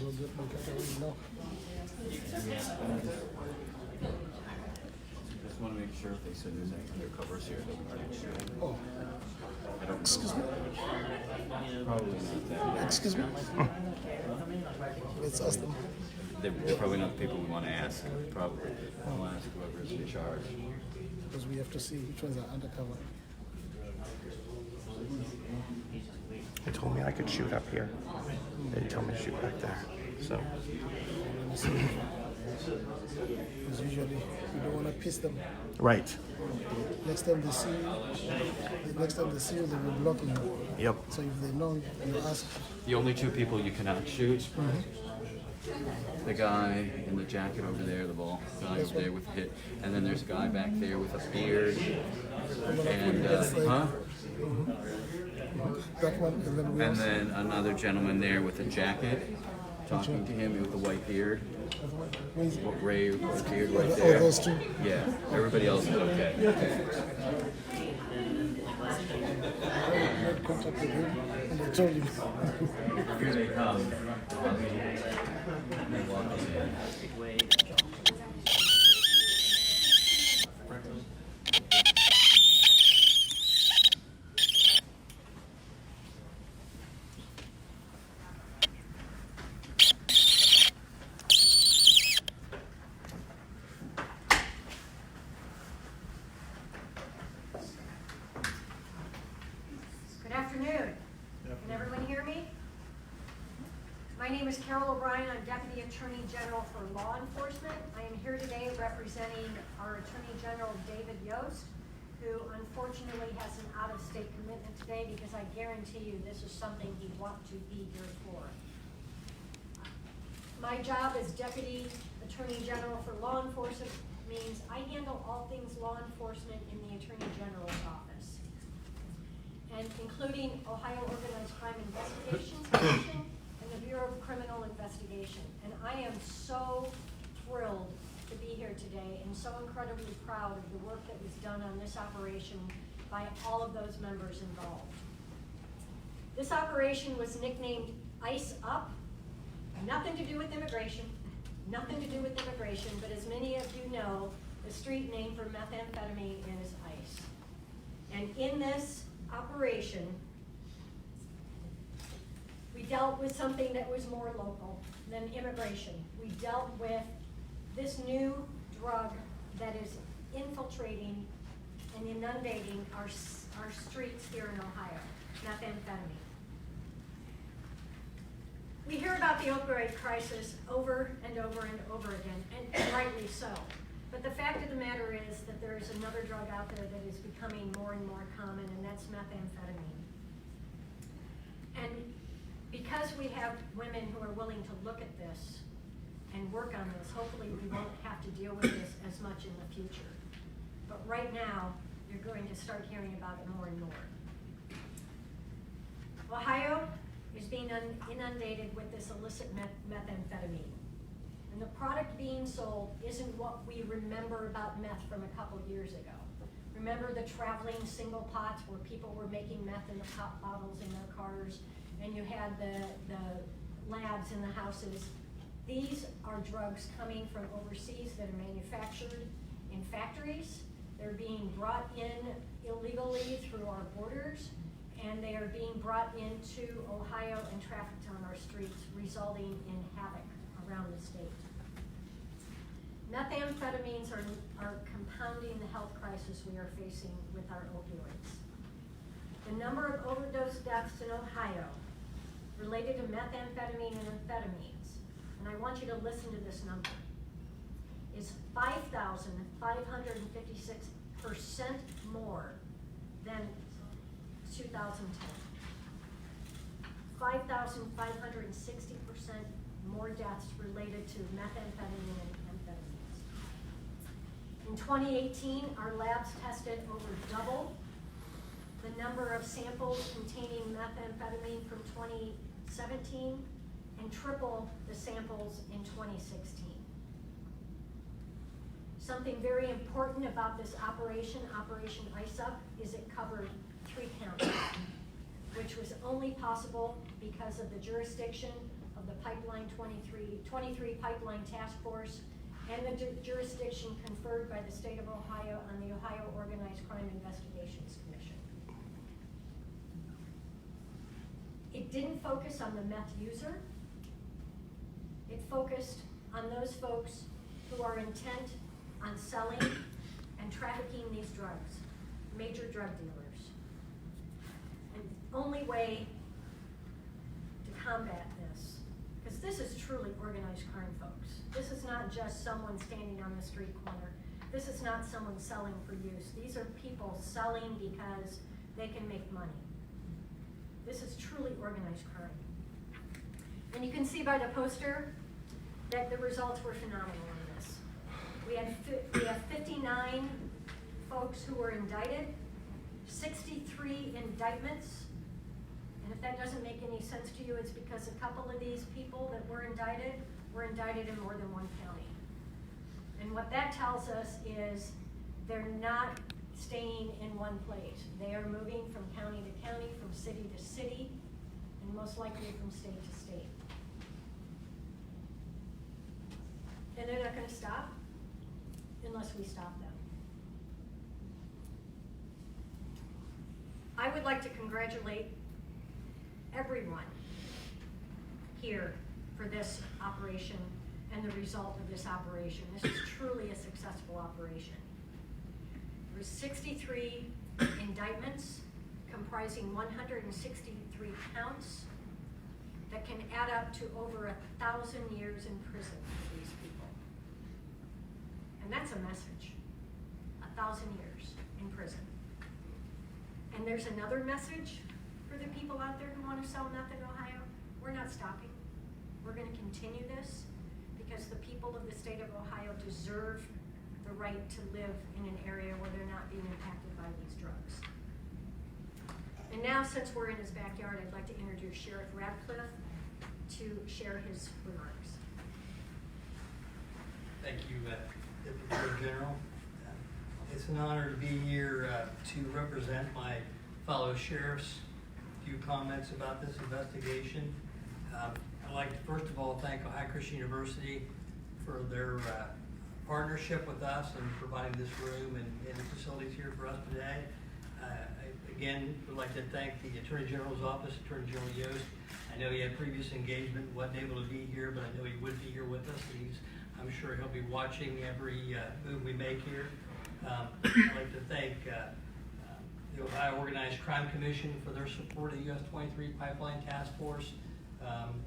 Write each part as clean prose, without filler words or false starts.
will get back at it now. Just want to make sure if they said there's any undercovers here that we already should. Oh, I don't excuse me. Probably not that. Excuse me. Let's ask them. They're probably not the people we want to ask. Probably. I'll ask whoever is in charge. Because we have to see which ones are undercover. They told me I could shoot up here. They told me to shoot back there. So Because usually you don't want to piss them. right. Next time they see you, they will block you. Yep. So if they know, you ask. The only two people you cannot shoot, the guy in the jacket over there, the ball guy over there with the hit, and then there's a guy back there with a beard, and That one, and then we and also, then another gentleman there with a jacket, talking to him with a white beard, where is it? gray with a beard right Oh, there. those two. Yeah, everybody else is okay. I made contact with him, and I told him. Here they come. They're walking in. Good afternoon. Can everyone hear me? My name is Carol O'Brien. I'm Deputy Attorney General for Law Enforcement. I am here today representing our Attorney General, David Yost, who unfortunately has an out-of-state commitment today because I guarantee you this is something he'd want to be here for. My job as Deputy Attorney General for Law Enforcement means I handle all things law enforcement in the Attorney General's office, and including Ohio Organized Crime Investigations Division and the Bureau of Criminal Investigation. And I am so thrilled to be here today and so incredibly proud of the work that was done on this operation by all of those members involved. This operation was nicknamed Ice Up. Nothing to do with immigration, nothing to do with immigration, but as many of you know, the street name for methamphetamine is ice. And in this operation, we dealt with something that was more local than immigration. We dealt with this new drug that is infiltrating and inundating our streets here in Ohio, methamphetamine. We hear about the opioid crisis over and over and over again, and rightly so. But the fact of the matter is that there is another drug out there that is becoming more and more common, and that's methamphetamine. And because we have women who are willing to look at this and work on this, hopefully we won't have to deal with this as much in the future. But right now, you're going to start hearing about it more and more. Ohio is being inundated with this illicit methamphetamine. And the product being sold isn't what we remember about meth from a couple years ago. Remember the traveling single pots where people were making meth in the pop bottles in their cars, and you had the labs in the houses. These are drugs coming from overseas that are manufactured in factories. They're being brought in illegally through our borders, and they are being brought into Ohio and trafficked on our streets, resulting in havoc around the state. Methamphetamines are compounding the health crisis we are facing with our opioids. The number of overdose deaths in Ohio related to methamphetamine and amphetamines, and I want you to listen to this number, is 5,556% more than 2010. 5,560% more deaths related to methamphetamine and amphetamines. In 2018, our labs tested over double the number of samples containing methamphetamine from 2017 and triple the samples in 2016. Something very important about this operation, Operation Ice Up, is it covered 3 counties, which was only possible because of the jurisdiction of the Pipeline 23 Pipeline Task Force and the jurisdiction conferred by the state of Ohio on the Ohio Organized Crime Investigations Commission. It didn't focus on the meth user. It focused on those folks who are intent on selling and trafficking these drugs, major drug dealers. And the only way to combat this, because this is truly organized crime, folks. This is not just someone standing on the street corner. This is not someone selling for use. These are people selling because they can make money. This is truly organized crime. And you can see by the poster that the results were phenomenal on this. We have 59 folks who were indicted, 63 indictments. And if that doesn't make any sense to you, it's because a couple of these people that were indicted in more than one county. And what that tells us is they're not staying in one place. They are moving from county to county, from city to city, and most likely from state to state. And they're not going to stop unless we stop them. I would like to congratulate everyone here for this operation and the result of this operation. This is truly a successful operation. There were 63 indictments comprising 163 counts that can add up to over 1,000 years in prison for these people. And that's a message, 1,000 years in prison. And there's another message for the people out there who want to sell meth in Ohio. We're not stopping. We're going to continue this because the people of the state of Ohio deserve the right to live in an area where they're not being impacted by these drugs. And now, since we're in his backyard, I'd like to introduce Sheriff Radcliffe to share his remarks. Thank you, Deputy Attorney General. It's an honor to be here to represent my fellow sheriffs. A few comments about this investigation. I'd like to first of all thank Ohio Christian University for their partnership with us and providing this room and the facilities here for us today. Again, would like to thank the Attorney General's office, Attorney General Yost. I know he had previous engagement, wasn't able to be here, but I know he would be here with us. I'm sure he'll be watching every move we make here. I'd like to thank the Ohio Organized Crime Commission for their support of the US 23 Pipeline Task Force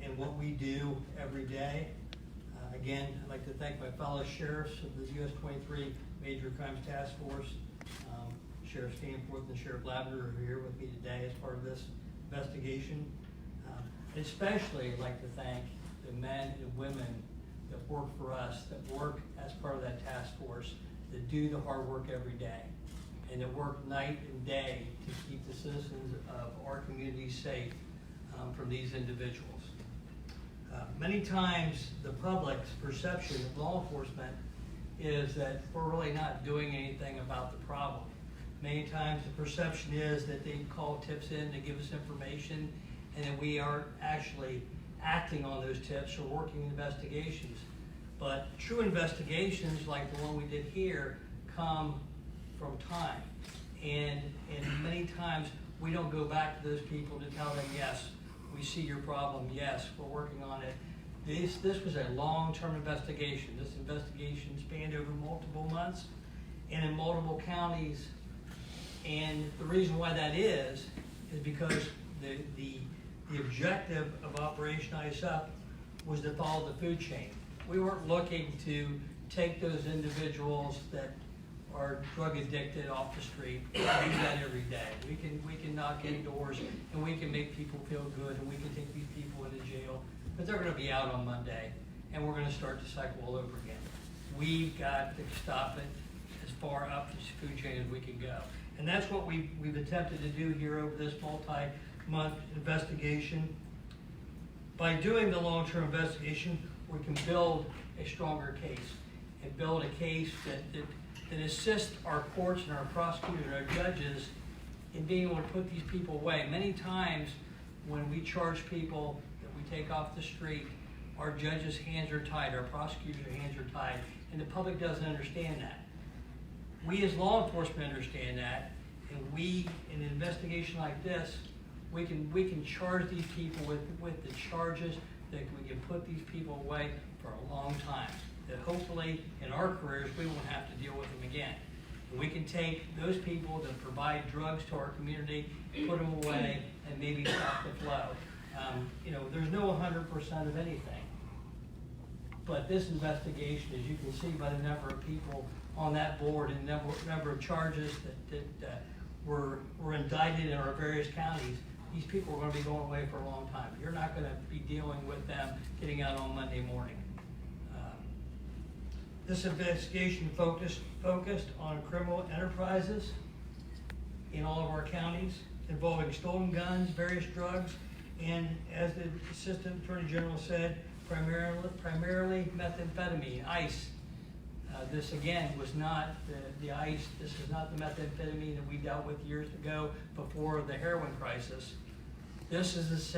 and what we do every day. Again, I'd like to thank my fellow sheriffs of the US 23 Major Crimes Task Force. Sheriff Stanforth and Sheriff Lavender are here with me today as part of this investigation. Especially I'd like to thank the men and women that work for us, that work as part of that task force, that do the hard work every day, and that work night and day to keep the citizens of our community safe from these individuals. Many times the public's perception of law enforcement is that we're really not doing anything about the problem. Many times the perception is that they call tips in to give us information and that we aren't actually acting on those tips or working investigations. But true investigations like the one we did here come from time. And many times we don't go back to those people to tell them, yes, we see your problem, yes, we're working on it. This was a long-term investigation. This investigation spanned over multiple months and in multiple counties. And the reason why that is because the objective of Operation Ice Up was to follow the food chain. We weren't looking to take those individuals that are drug addicted off the street. We do that every day. We can knock in doors and we can make people feel good and we can take these people into jail, but they're going to be out on Monday and we're going to start the cycle all over again. We've got to stop it as far up the food chain as we can go. And that's what we've attempted to do here over this multi-month investigation. By doing the long-term investigation, we can build a stronger case and build a case that assists our courts and our prosecutors and our judges in being able to put these people away. Many times when we charge people that we take off the street, our judges' hands are tied, our prosecutors' hands are tied, and the public doesn't understand that. We as law enforcement understand that, and we, in an investigation like this, we can charge these people with the charges that we can put these people away for a long time. That hopefully in our careers we won't have to deal with them again. And we can take those people that provide drugs to our community, put them away, and maybe stop the flow. There's no 100% of anything. But this investigation, as you can see by the number of people on that board and number of charges that were indicted in our various counties, these people are going to be going away for a long time. You're not going to be dealing with them getting out on Monday morning. This investigation focused on criminal enterprises in all of our counties involving stolen guns, various drugs, and as the Assistant Attorney General said, primarily methamphetamine, ice. This again was not the ice, this is not the methamphetamine that we dealt with years ago before the heroin crisis. This is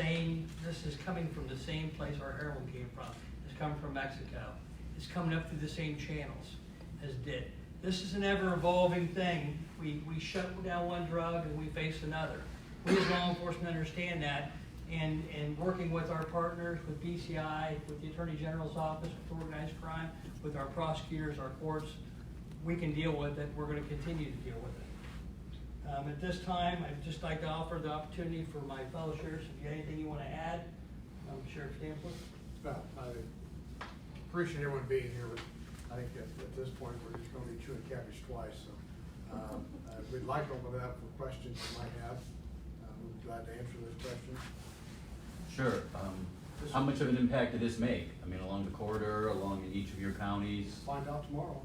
coming from the same place our heroin came from. It's coming from Mexico. It's coming up through the same channels as did. This is an ever-evolving thing. We shut down one drug and we face another. We as law enforcement understand that, and working with our partners, with BCI, with the Attorney General's office, with organized crime, with our prosecutors, our courts, we can deal with it. We're going to continue to deal with it. At this time, I'd just like to offer the opportunity for my fellow sheriffs, if you have anything you want to add. Sheriff Stanford? No, I appreciate everyone being here, but I think at this point, we're just going to be chewing cabbage twice. So we'd like to open it up for questions you might have. We're glad to answer those questions. Sure. How much of an impact did this make? I mean, along the corridor, along in each of your counties? Find out tomorrow.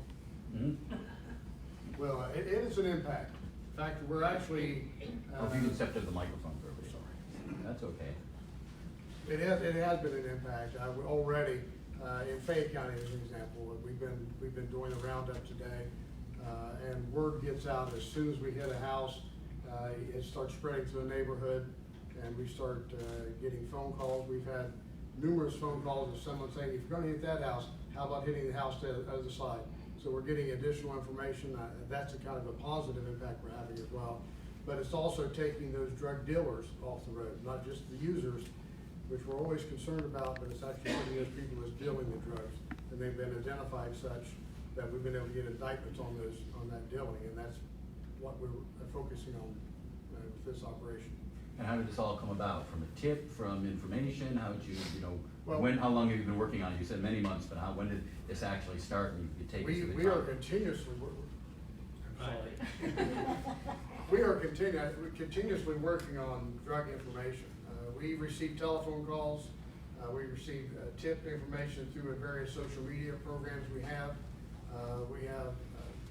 Mm-hmm. Well, it is an impact. In fact, we're actually. If you can step to the microphone for me. Sorry. That's okay. It has been an impact. Already in Fayette County, as an example, we've been doing a roundup today, and word gets out as soon as we hit a house. It starts spreading to the neighborhood, and we start getting phone calls. We've had numerous phone calls of someone saying, if you're going to hit that house, how about hitting the house to the other side? So we're getting additional information. That's a kind of a positive impact we're having as well. But it's also taking those drug dealers off the road, not just the users, which we're always concerned about, but it's actually putting those people that's dealing the drugs. And they've been identified such that we've been able to get indictments on that dealing, and that's what we're focusing on with this operation. And how did this all come about? From a tip, from information? How did Well, how long have you been working on it? You said many months, but when did this actually start and you take us to the We are continuously we are continuously working on drug information. We receive telephone calls. We receive tip information through various social media programs we have. We have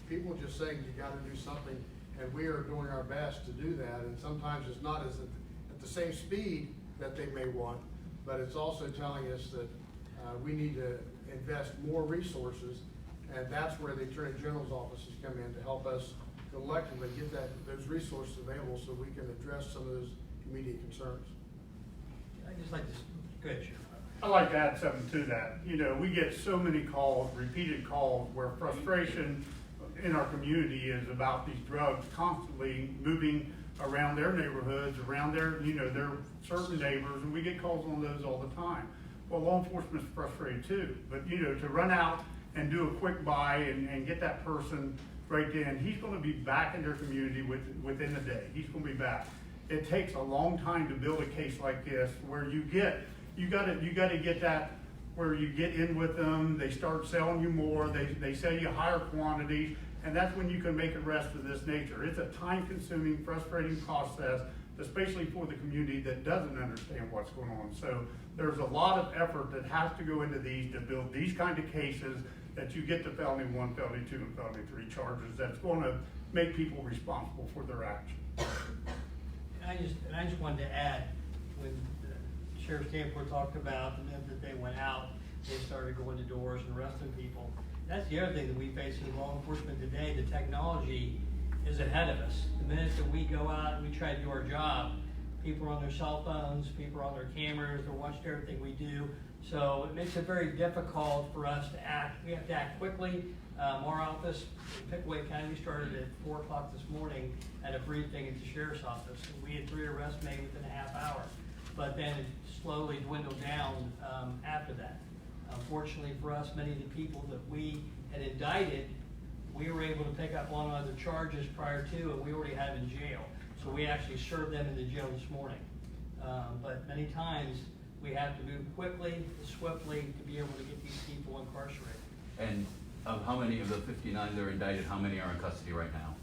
people just saying you got to do something, and we are doing our best to do that. And sometimes it's not at the same speed that they may want, but it's also telling us that we need to invest more resources, and that's where the Attorney General's office has come in to help us collectively get those resources available so we can address some of those immediate concerns. I'd just like to, go ahead, Sheriff. I'd like to add something to that. We get so many calls, repeated calls, where frustration in our community is about these drugs constantly moving around their neighborhoods, around their certain neighbors, and we get calls on those all the time. Well, law enforcement's frustrated too, but to run out and do a quick buy and get that person right then, he's going to be back in their community within a day. He's going to be back. It takes a long time to build a case like this, where you got to get that, where you get in with them, they start selling you more, they sell you higher quantities, and that's when you can make arrests of this nature. It's a time-consuming, frustrating process, especially for the community that doesn't understand what's going on. So there's a lot of effort that has to go into these to build these kind of cases that you get the felony 1, felony 2, and felony 3 charges that's going to make people responsible for their actions. And I just wanted to add, when Sheriff Stanford talked about the minute that they went out, they started going to doors and arresting people. That's the other thing that we face in law enforcement today. The technology is ahead of us. The minute that we go out and we try to do our job, People are on their cell phones, people are on their cameras, they're watching everything we do. So it makes it very difficult for us to act. We have to act quickly. Our office in Pickaway County, we started at 4 o'clock this morning at a briefing at the sheriff's office. We had 3 arrests made within a half hour, but then it slowly dwindled down after that. Unfortunately for us, many of the people that we had indicted, we were able to pick up on other charges prior to, and we already had them in jail. So we actually served them in the jail this morning. But many times, we have to move quickly, swiftly, to be able to get these people incarcerated. And of how many of the 59 that are indicted, how many are in custody right now?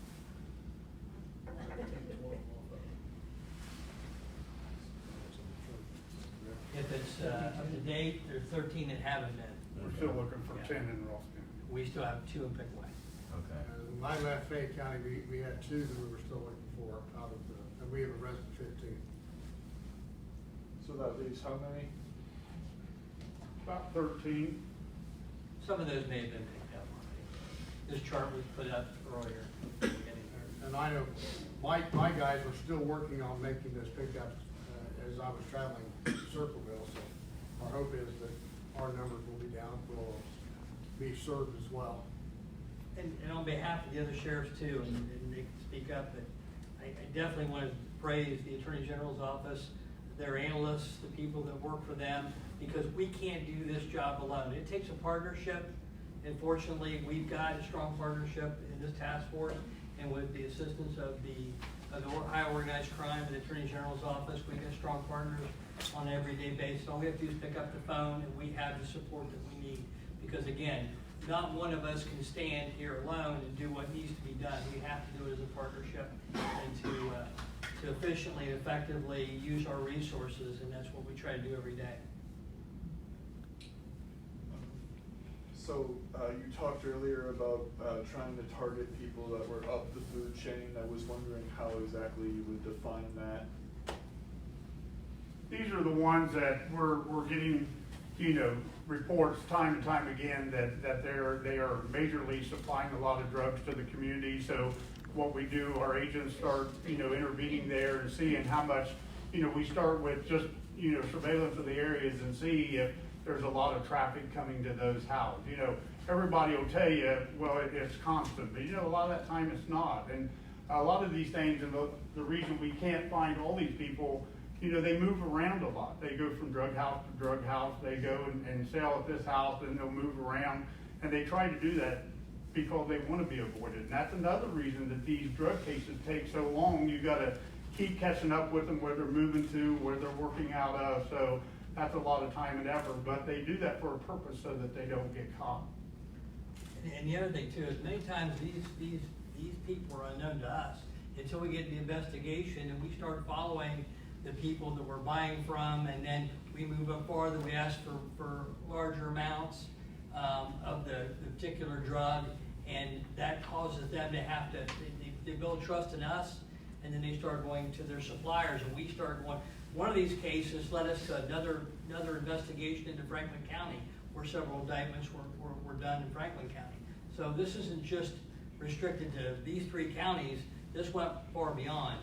If it's up to date, there's 13 that haven't been. We're still looking for Yeah. 10 in Ross County. We still have 2 in Pickaway. Okay. When I left Fayette County, we had 2 that we were still looking for out of the, and we have arrested 15. So that leaves how many? About 13. Some of those may have been picked up already. This chart was put up earlier. And I know my guys were still working on making those pickups as I was traveling Circleville. So our hope is that our numbers will be down, will be served as well. And on behalf of the other sheriffs too, and they can speak up, but I definitely want to praise the Attorney General's office, their analysts, the people that work for them, because we can't do this job alone. It takes a partnership, and fortunately, we've got a strong partnership in this task force, and with the assistance of the Ohio Organized Crime and the Attorney General's office, we've got strong partners on an everyday basis. All we have to do is pick up the phone, and we have the support that we need. Because again, not one of us can stand here alone and do what needs to be done. We have to do it as a partnership and to efficiently and effectively use our resources, and that's what we try to do every day. So you talked earlier about trying to target people that were up the food chain. I was wondering how exactly you would define that. These are the ones that we're getting, reports time and time again that they are majorly supplying a lot of drugs to the community. So what we do, our agents start, intervening there and seeing how much, we start with just, surveillance of the areas and see if there's a lot of traffic coming to those houses. Everybody will tell you, well, it's constant, but a lot of that time it's not. And a lot of these things, and the reason we can't find all these people, they move around a lot. They go from drug house to drug house. They go and sell at this house, and they'll move around. And they try to do that because they want to be avoided. And that's another reason that these drug cases take so long. You got to keep catching up with them where they're moving to, where they're working out of. So that's a lot of time and effort. But they do that for a purpose so that they don't get caught. And the other thing too is many times these people are unknown to us until we get the investigation and we start following the people that we're buying from, and then we move up farther. We ask for larger amounts of the particular drug, and that causes them to have to, they build trust in us, and then they start going to their suppliers, and we start going. One of these cases led us to another investigation into Franklin County, where several indictments were done in Franklin County. So this isn't just restricted to these 3 counties. This went far beyond.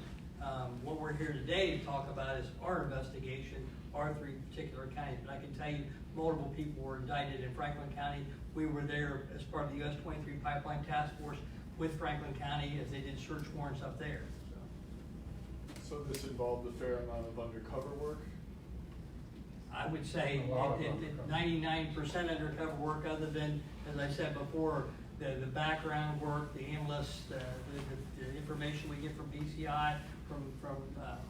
What we're here today to talk about is our investigation, our 3 particular counties. But I can tell you, multiple people were indicted in Franklin County. We were there as part of the US 23 Pipeline Task Force with Franklin County as they did search warrants up there. So this involved a fair amount of undercover work? I would say 99% undercover work, other than, as I said before, the background work, the analysts, the information we get from BCI, from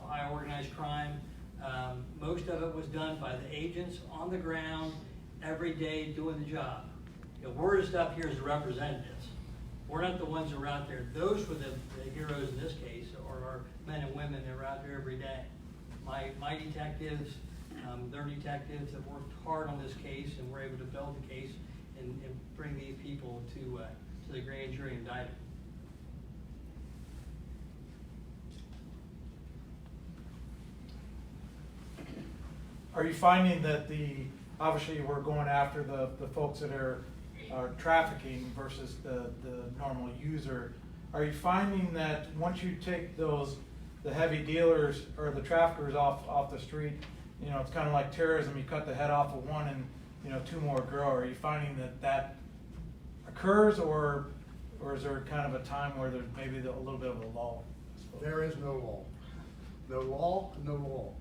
Ohio Organized Crime. Most of it was done by the agents on the ground every day doing the job. We're just up here as the representatives. We're not the ones that are out there. Those were the heroes in this case, or our men and women that are out there every day. My detectives, their detectives have worked hard on this case, and we're able to build the case and bring these people to the grand jury and indict them. Are you finding that obviously we're going after the folks that are trafficking versus the normal user? Are you finding that once you take those the heavy dealers or the traffickers off the street, you know, it's kind of like terrorism. You cut the head off of one and, you know, two more grow. Are you finding that occurs, or is there kind of a time where there's maybe a little bit of a lull? There is no law. No law, no law.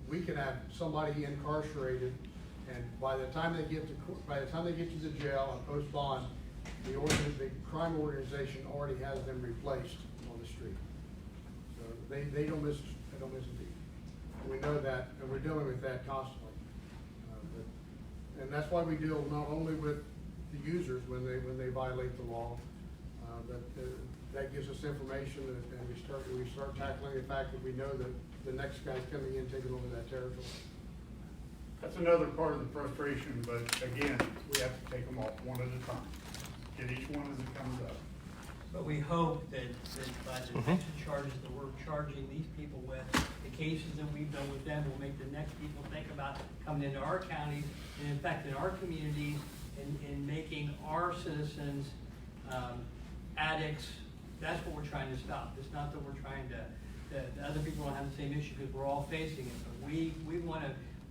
We can have somebody incarcerated, and by the time they get to the jail and post bond, the crime organization already has them replaced on the street. So they don't miss a beat. We know that, and we're dealing with that constantly. And that's why we deal not only with the users when they violate the law, but that gives us information, and we start tackling the fact that we know that the next guy's coming in taking over that territory. That's another part of the frustration, but again, we have to take them off one at a time. Get each one as it comes up. But we hope that by the detention charges that we're charging these people with, the cases that we've done with them will make the next people think about coming into our counties, and in fact in our communities, and making our citizens addicts. That's what we're trying to stop. It's not that we're trying that other people don't have the same issue, because we're all facing it. But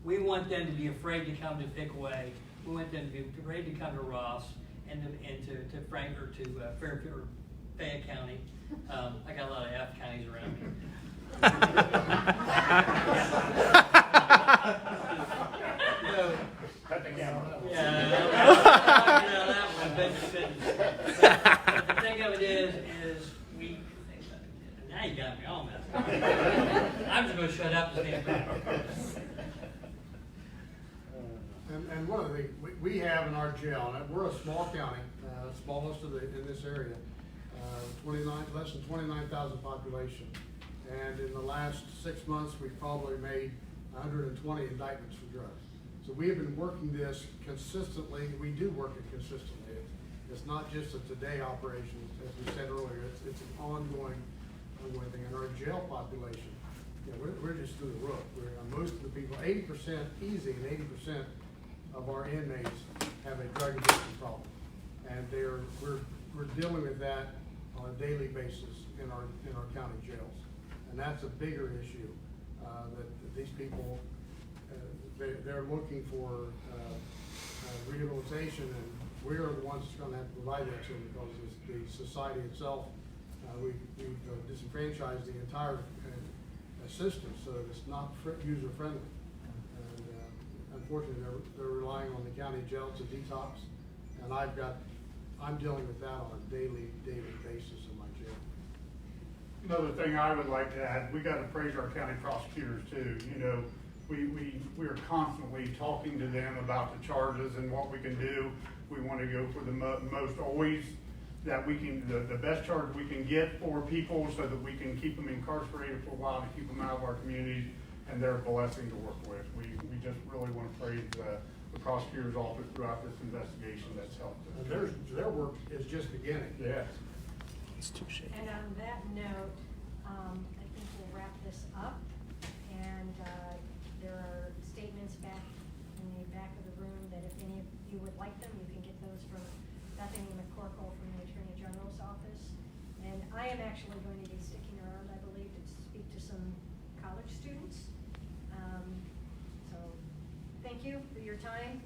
we want them to be afraid to come to Pickaway. We want them to be afraid to come to Ross and to Frank or to Fairfield or Fayette County. I got a lot of F counties around here. Cut the camera. Yeah, that one. But the thing of it is we. Now you got me all messed up. I'm just going to shut up and stand back. And one of the things we have in our jail, and we're a small county, smallest in this area, less than 29,000 population. And in the last 6 months, we've probably made 120 indictments for drugs. So we have been working this consistently. We do work it consistently. It's not just a today operation, as we said earlier. It's an ongoing thing. And our jail population, we're just through the roof. Most of the people, 80% easy, and 80% of our inmates have a drug addiction problem, and we're dealing with that on a daily basis in our county jails, and that's a bigger issue. That these people they're looking for rehabilitation, and we're the ones that's going to have to provide that to them, because the society itself we've disenfranchised the entire system, so that it's not user friendly. Unfortunately, they're relying on the county jail to detox, and I'm dealing with that on a daily basis in my jail. Another thing I would like to add, we got to praise our county prosecutors too. You know, we are constantly talking to them about the charges and what we can do. We want to go for the most always that we can, the best charge we can get for people, so that we can keep them incarcerated for a while, to keep them out of our communities. And they're a blessing to work with. We just really want to praise the prosecutor's office throughout this investigation that's helped us. And their work is just beginning. Yes. It's too shaky. And on that note, I think we'll wrap this up. And there are statements back in the back of the room that if any of you would like them, you can get those from Bethany McCorkle from the Attorney General's office. And I am actually going to be sticking around, I believe, to speak to some college students. So thank you for your time.